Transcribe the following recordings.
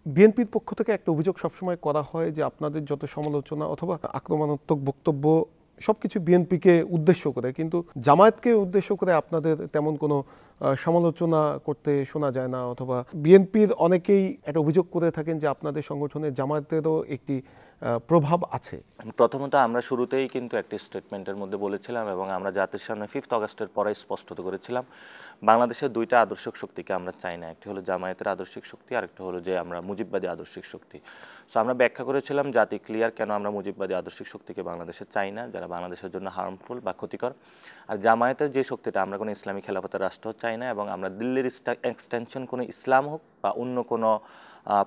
বিএনপির পক্ষ থেকে একটা অভিযোগ সবসময় করা হয় যে আপনাদের যত সমালোচনা অথবা আক্রমণাত্মক বক্তব্য সবকিছু বিএনপিকে উদ্দেশ্য করে, কিন্তু জামায়াতকে উদ্দেশ্য করে আপনাদের তেমন কোনো সমালোচনা করতে শোনা যায় না। অথবা বিএনপির অনেকেই একটা অভিযোগ করে থাকেন যে আপনাদের সংগঠনে জামায়াতেরও একটি প্রভাব আছে। প্রথমত আমরা শুরুতেই কিন্তু একটি স্টেটমেন্টের মধ্যে বলেছিলাম এবং আমরা জাতির সামনে 5 আগস্টের পরে স্পষ্টত করেছিলাম, বাংলাদেশের দুইটা আদর্শিক শক্তিকে আমরা চাই না। একটি হলো জামায়াতের আদর্শিক শক্তি, আরেকটি হলো যে আমরা মুজিববাদী আদর্শিক শক্তি। সো আমরা ব্যাখ্যা করেছিলাম জাতি ক্লিয়ার কেন আমরা মুজিববাদী আদর্শিক শক্তিকে বাংলাদেশে চাই না, যারা বাংলাদেশের জন্য হার্মফুল বা ক্ষতিকর। আর জামায়াতের যে শক্তিটা, আমরা কোনো ইসলামী খেলাফতের রাষ্ট্র চাই না এবং আমরা দিল্লির এক্সটেনশন কোনো ইসলাম হোক বা অন্য কোনো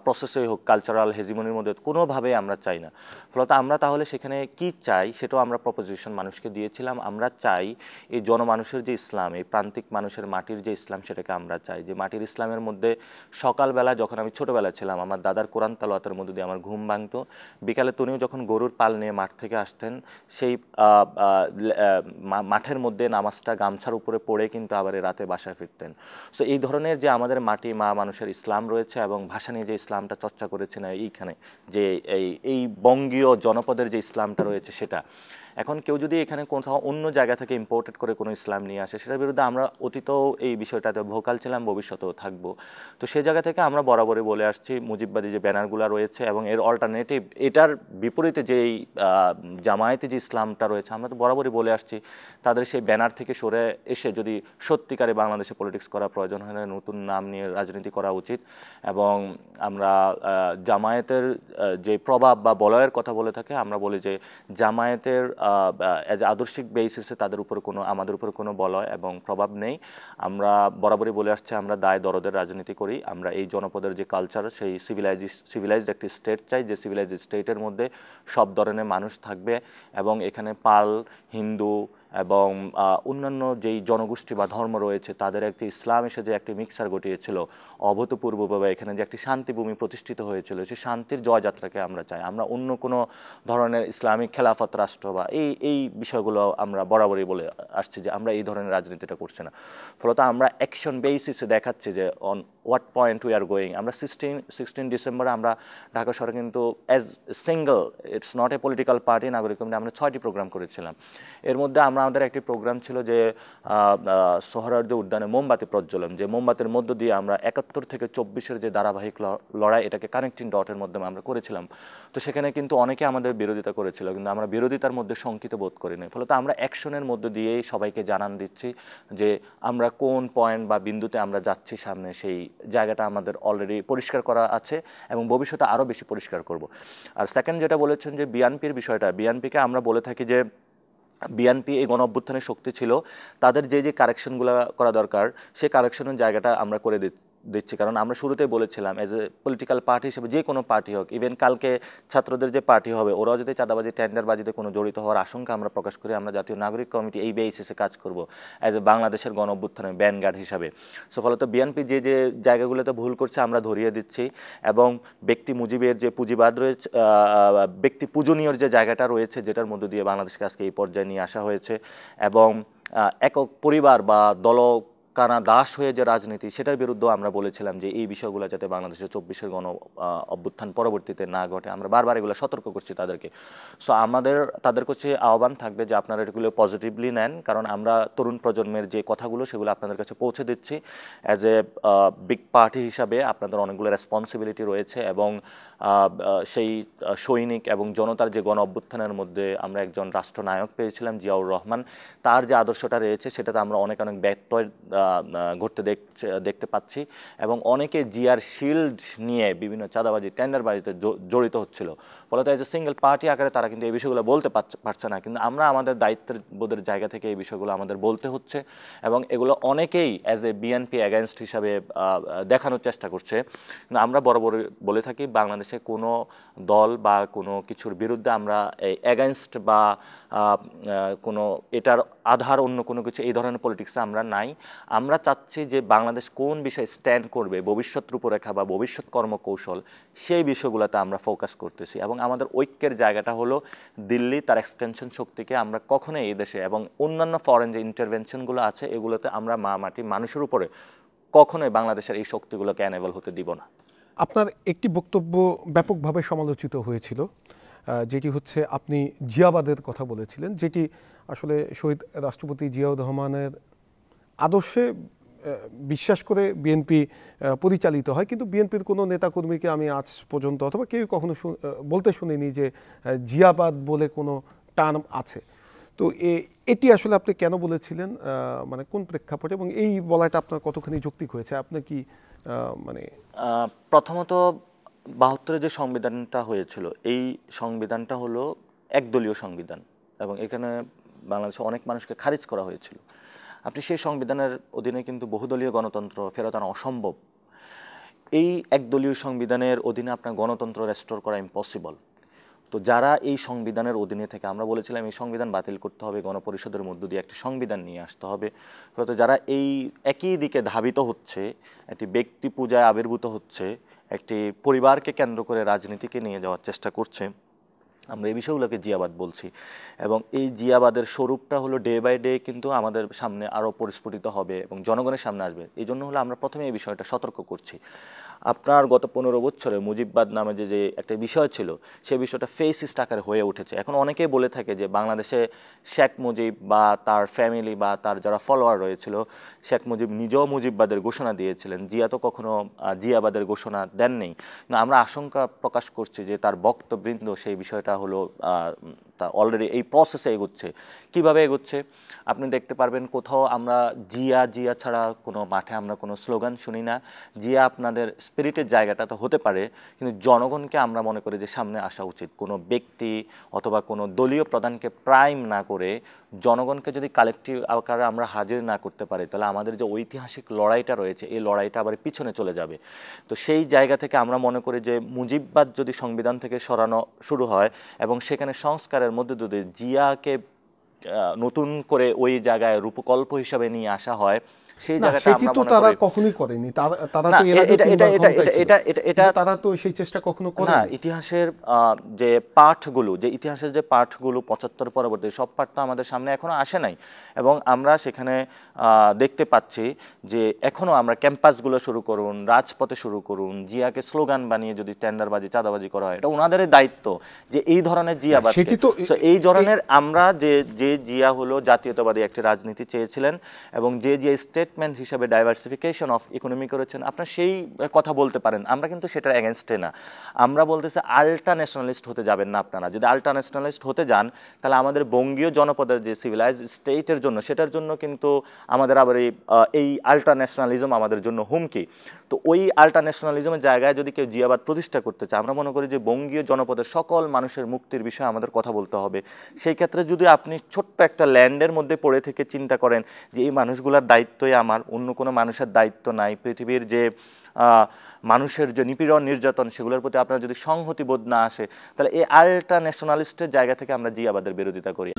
প্রসেসই হোক, কালচারাল হেজিমনির মধ্যে কোনোভাবেই আমরা চাই না। ফলত আমরা তাহলে সেখানে কি চাই সেটাও আমরা প্রপোজিশন মানুষকে দিয়েছিলাম। আমরা চাই এই জনমানুষের যে ইসলাম, এই প্রান্তিক মানুষের মাটির যে ইসলাম, সেটাকে আমরা চাই। যে মাটির ইসলামের মধ্যে সকালবেলা যখন আমি ছোটোবেলা ছিলাম, আমার দাদার কোরআন তালাওয়াতের মধ্যে দিয়ে আমার ঘুম ভাঙতো। বিকালে তুনিও যখন গরুর পাল নিয়ে মাঠ থেকে আসতেন, সেই মাঠের মধ্যে নামাজটা গামছার উপরে পড়ে কিন্তু আবার রাতে বাসায় ফিরতেন। সো এই ধরনের যে আমাদের মাটি মা মানুষের ইসলাম রয়েছে এবং ভাষা নিয়ে যে ইসলামটা চর্চা করেছেন এইখানে, যে এই বঙ্গীয় জনপদের যে ইসলামটা রয়েছে সেটা, এখন কেউ যদি এখানে কোথাও অন্য জায়গা থেকে ইম্পোর্টেড করে কোনো ইসলাম নিয়ে আসে, সেটার বিরুদ্ধে আমরা অতীতেও এই বিষয়টাতে ভোকাল ছিলাম, ভবিষ্যতেও থাকবো। তো সে জায়গা থেকে আমরা বরাবরই বলে আসছি, মুজিববাদী যে ব্যানারগুলো রয়েছে এবং এর অল্টারনেটিভ, এটার বিপরীতে যেই জামায়াতি যে ইসলামটা রয়েছে, আমরা তো বরাবরই বলে আসছি তাদের সেই ব্যানার থেকে সরে এসে যদি সত্যিকারে বাংলাদেশে পলিটিক্স করা প্রয়োজন হয়, নতুন নাম নিয়ে রাজনীতি করা উচিত। এবং আমরা জামায়াতের যে প্রভাব বা বলয়ের কথা বলে থাকে, আমরা বলি যে জামায়াতের অ্যাজ আদর্শিক বেসিসে তাদের উপর কোনো, আমাদের উপর কোনো বলয় এবং প্রভাব নেই। আমরা বরাবরই বলে আসছি আমরা দায় দরদের রাজনীতি করি। আমরা এই জনপদের যে কালচার, সেই সিভিলাইজড একটি স্টেট চাই, যে সিভিলাইজড স্টেটের মধ্যে সব ধরনের মানুষ থাকবে এবং এখানে পাল, হিন্দু এবং অন্যান্য যেই জনগোষ্ঠী বা ধর্ম রয়েছে তাদের একটি ইসলাম এসে যে একটি মিক্সার ঘটিয়েছিল অভূতপূর্বভাবে, এখানে যে একটি শান্তিভূমি প্রতিষ্ঠিত হয়েছিল, সেই শান্তির জয়যাত্রাকে আমরা চাই। আমরা অন্য কোনো ধরনের ইসলামিক খেলাফত রাষ্ট্র বা এই বিষয়গুলো আমরা বরাবরই বলে আসছি যে আমরা এই ধরনের রাজনীতিটা করছি না। ফলত আমরা অ্যাকশন বেসিসে দেখাচ্ছি যে on what point we are going. আমরা 16 ডিসেম্বরে আমরা ঢাকা শহরে কিন্তু as single, it's not a political party, নাগরিক কমিটি, আমরা 6টি প্রোগ্রাম করেছিলাম। এর মধ্যে আমাদের একটি প্রোগ্রাম ছিল যে সোহরাওয়ার্দী উদ্যানে মোমবাতি প্রজ্বলন, যে মোমবাতির মধ্য দিয়ে আমরা 71 থেকে 24-এর যে ধারাবাহিক লড়াই, এটাকে কানেক্টিং ডটের মাধ্যমে আমরা করেছিলাম। তো সেখানে কিন্তু অনেকে আমাদের বিরোধিতা করেছিল, কিন্তু আমরা বিরোধিতার মধ্যে শঙ্কিত বোধ করিনি। ফলত আমরা অ্যাকশনের মধ্য দিয়েই সবাইকে জানান দিচ্ছি যে আমরা কোন পয়েন্ট বা বিন্দুতে আমরা যাচ্ছি সামনে, সেই জায়গাটা আমাদের অলরেডি পরিষ্কার করা আছে এবং ভবিষ্যতে আরও বেশি পরিষ্কার করব। আর সেকেন্ড যেটা বলেছেন যে বিএনপির বিষয়টা, বিএনপিকে আমরা বলে থাকি যে বিএনপি এই গণ অভ্যুত্থানের শক্তি ছিল, তাদের যে কারেকশনগুলো করা দরকার সেই কারেকশনের জায়গাটা আমরা করে দিচ্ছি। কারণ আমরা শুরুতেই বলেছিলাম এজ এ পলিটিক্যাল পার্টি হিসেবে, যে কোনো পার্টি হোক, ইভেন কালকে ছাত্রদের যে পার্টি হবে, ওরাও যদি চাঁদাবাজি টেন্ডারবাজিতে কোনো জড়িত হওয়ার আশঙ্কা আমরা প্রকাশ করি, আমরা জাতীয় নাগরিক কমিটি এই বেসিসে কাজ করব অ্যাজ এ বাংলাদেশের গণ অভ্যুত্থানের ব্যানগার্ড হিসাবে। সো ফলত বিএনপি যে জায়গাগুলোতে ভুল করছে আমরা ধরিয়ে দিচ্ছি এবং ব্যক্তি মুজিবের যে পুঁজিবাদ রয়েছে, ব্যক্তি পূজনীয় যে জায়গাটা রয়েছে, যেটার মধ্য দিয়ে বাংলাদেশকে আজকে এই পর্যায়ে নিয়ে আসা হয়েছে, এবং একক পরিবার বা কানা দাস হয়ে যে রাজনীতি, সেটার বিরুদ্ধেও আমরা বলেছিলাম যে এই বিষয়গুলো যাতে বাংলাদেশের 24-এর গণ অভ্যুত্থান পরবর্তীতে না ঘটে। আমরা বারবার এগুলো সতর্ক করছি তাদেরকে। সো তাদের কাছে আহ্বান থাকবে যে আপনারা এগুলো পজিটিভলি নেন, কারণ আমরা তরুণ প্রজন্মের যে কথাগুলো সেগুলো আপনাদের কাছে পৌঁছে দিচ্ছি। অ্যাজ এ বিগ পার্টি হিসাবে আপনাদের অনেকগুলো রেসপন্সিবিলিটি রয়েছে এবং সেই সৈনিক এবং জনতার যে গণ অভ্যুত্থানের মধ্যে আমরা একজন রাষ্ট্রনায়ক পেয়েছিলাম জিয়াউর রহমান, তার যে আদর্শটা রয়েছে সেটাতে আমরা অনেক ব্যত্যয় ঘটতে দেখতে পাচ্ছি এবং অনেকে জিয়ার শিল্ড নিয়ে বিভিন্ন চাঁদাবাজি টেন্ডারবাজিতে জড়িত হচ্ছিল। ফলত এজ এ সিঙ্গেল পার্টি আকারে তারা কিন্তু এই বিষয়গুলো বলতে পারছে না, কিন্তু আমরা আমাদের দায়িত্বের বোধের জায়গা থেকে এই বিষয়গুলো আমাদের বলতে হচ্ছে এবং এগুলো অনেকেই অ্যাজ এ বিএনপি অ্যাগেনস্ট হিসাবে দেখানোর চেষ্টা করছে। কিন্তু আমরা বরাবর বলে থাকি বাংলাদেশে কোনো দল বা কোনো কিছুর বিরুদ্ধে আমরা অ্যাগেনস্ট বা কোনো এটার আধার অন্য কোনো কিছু এই ধরনের পলিটিক্সে আমরা নাই। আমরা চাচ্ছি যে বাংলাদেশ কোন বিষয়ে স্ট্যান্ড করবে, ভবিষ্যৎ রূপরেখা বা ভবিষ্যৎ কর্মকৌশল, সেই বিষয়গুলোতে আমরা ফোকাস করতেছি এবং আমাদের ঐক্যের জায়গাটা হলো দিল্লি তার এক্সটেনশন শক্তিকে আমরা কখনোই এই দেশে এবং অন্যান্য ফরেন যে ইন্টারভেনশনগুলো আছে এগুলোতে আমরা মাটি মানুষের উপরে কখনোই বাংলাদেশের এই শক্তিগুলোকে অ্যানেবল হতে দিব না। আপনার একটি বক্তব্য ব্যাপকভাবে সমালোচিত হয়েছিল, যেটি হচ্ছে আপনি জিয়াবাদের কথা বলেছিলেন, যেটি আসলে শহীদ রাষ্ট্রপতি জিয়াউর রহমানের আদর্শে বিশ্বাস করে বিএনপি পরিচালিত হয়, কিন্তু বিএনপির কোনো নেতাকর্মীকে আমি আজ পর্যন্ত অথবা কেউ কখনো বলতে শুনিনি যে জিয়াবাদ বলে কোনো টার্ম আছে। তো এটি আসলে আপনি কেন বলেছিলেন, মানে কোন প্রেক্ষাপটে, এবং এই বলাটা আপনার কতখানি যৌক্তিক হয়েছে? আপনি কি মানে প্রথমত ৭২-এ যে সংবিধানটা হয়েছিল, এই সংবিধানটা হলো একদলীয় সংবিধান এবং এখানে বাংলাদেশে অনেক মানুষকে খারিজ করা হয়েছিল। আপনি সেই সংবিধানের অধীনে কিন্তু বহুদলীয় গণতন্ত্র ফেরত আনা অসম্ভব। এই একদলীয় সংবিধানের অধীনে আপনার গণতন্ত্র রেস্টোর করা ইম্পসিবল। তো যারা এই সংবিধানের অধীনে থেকে, আমরা বলেছিলাম এই সংবিধান বাতিল করতে হবে, গণপরিষদের মধ্য দিয়ে একটি সংবিধান নিয়ে আসতে হবে, ফলত যারা এই একই দিকে ধাবিত হচ্ছে, একটি ব্যক্তি পূজায় আবির্ভূত হচ্ছে, একটি পরিবারকে কেন্দ্র করে রাজনীতিকে নিয়ে যাওয়ার চেষ্টা করছে, আমরা এই বিষয়গুলোকে জিয়াবাদ বলছি। এবং এই জিয়াবাদের স্বরূপটা হলো ডে বাই ডে কিন্তু আমাদের সামনে আরও পরিস্ফুটিত হবে এবং জনগণের সামনে আসবে। এই জন্য হলো আমরা প্রথমে এই বিষয়টা সতর্ক করছি। আপনার গত 15 বছরে মুজিববাদ নামে যে একটা বিষয় ছিল, সেই বিষয়টা ফেসিস্ট আকারে হয়ে উঠেছে। এখন অনেকেই বলে থাকে যে বাংলাদেশে শেখ মুজিব বা তার ফ্যামিলি বা তার যারা ফলোয়ার রয়েছিল, শেখ মুজিব নিজেও মুজিববাদের ঘোষণা দিয়েছিলেন, জিয়া তো কখনো জিয়াবাদের ঘোষণা দেননি। না, আমরা আশঙ্কা প্রকাশ করছি যে তার বক্তবৃন্দ সেই বিষয়টা হলো তা অলরেডি এই প্রসেসে এগোচ্ছে। কিভাবে এগোচ্ছে আপনি দেখতে পারবেন, কোথাও আমরা জিয়া জিয়া ছাড়া কোনো মাঠে আমরা কোনো স্লোগান শুনি না। জিয়া আপনাদের স্পিরিটের জায়গাটা তো হতে পারে, কিন্তু জনগণকে আমরা মনে করি যে সামনে আসা উচিত। কোনো ব্যক্তি অথবা কোনো দলীয় প্রধানকে প্রাইম না করে জনগণকে যদি কালেকটিভ আকারে আমরা হাজির না করতে পারি, তাহলে আমাদের যে ঐতিহাসিক লড়াইটা রয়েছে, এই লড়াইটা আবার পিছনে চলে যাবে। তো সেই জায়গা থেকে আমরা মনে করি যে মুজিববাদ যদি সংবিধান থেকে সরানো শুরু হয় এবং সেখানে সংস্কারের মধ্যে যদি জিয়াকে নতুন করে ওই জায়গায় রূপকল্প হিসাবে নিয়ে আসা হয়, সেই জায়গাটা আমরা মনে করি তারা কখনোই করেনি। তারা তো তারা তো সেই চেষ্টা কখনো করে না। ইতিহাসের যে পাঠগুলো, যে ইতিহাসের যে পাঠগুলো ৭৫ পরবর্তী সব পাঠ তো আমাদের সামনে এখনো আসে নাই। এবং আমরা সেখানে দেখতে পাচ্ছি যে এখনো আমরা ক্যাম্পাসগুলো শুরু করুন, রাজপথে শুরু করুন, জিয়াকে স্লোগান বানিয়ে যদি টেন্ডারবাজি চাঁদাবাজি করা হয়, এটা ওনাদেরই দায়িত্ব যে এই ধরনের জিয়াবাদ, এই ধরনের আমরা যে জিয়া হলো জাতীয়তাবাদী একটি রাজনীতি চেয়েছিলেন এবং যে জিয়া স্টেটমেন্ট হিসাবে ডাইভার্সিফিকেশন অফ ইকোনমি করেছেন, আপনার সেই কথা বলতে পারেন। আমরা কিন্তু সেটার এগেনস্টে না। আমরা বলতেছি আল্ট্রা ন্যাশনালিস্ট হতে যাবেন না আপনারা। যদি আল্ট্রা ন্যাশনালিস্ট হতে যান, তাহলে আমাদের বঙ্গীয় জনপদের যে সিভিলাইজ স্টেটের জন্য, সেটার জন্য কিন্তু আমাদের আবার এই আল্ট্রা ন্যাশনালিজম আমাদের জন্য হুমকি। তো ওই আল্ট্রা ন্যাশনালিজমের জায়গায় যদি কেউ জিয়াবাদ প্রতিষ্ঠা করতে চায়, আমরা মনে করি যে বঙ্গীয় জনপদের সকল মানুষের মুক্তির বিষয়ে আমাদের কথা বলতে হবে। সেই ক্ষেত্রে যদি আপনি ছোট্ট একটা ল্যান্ডের মধ্যে পড়ে থেকে চিন্তা করেন যে এই মানুষগুলোর দায়িত্বই আমার, অন্য কোনো মানুষের দায়িত্ব নাই, পৃথিবীর যে মানুষের যে নিপীড়ন নির্যাতন সেগুলোর প্রতি আপনার যদি সংহতিবোধ না আসে, তাহলে এই আল্ট্রা ন্যাশনালিস্টের জায়গা থেকে আমরা জিয়াবাদের বিরোধিতা করি।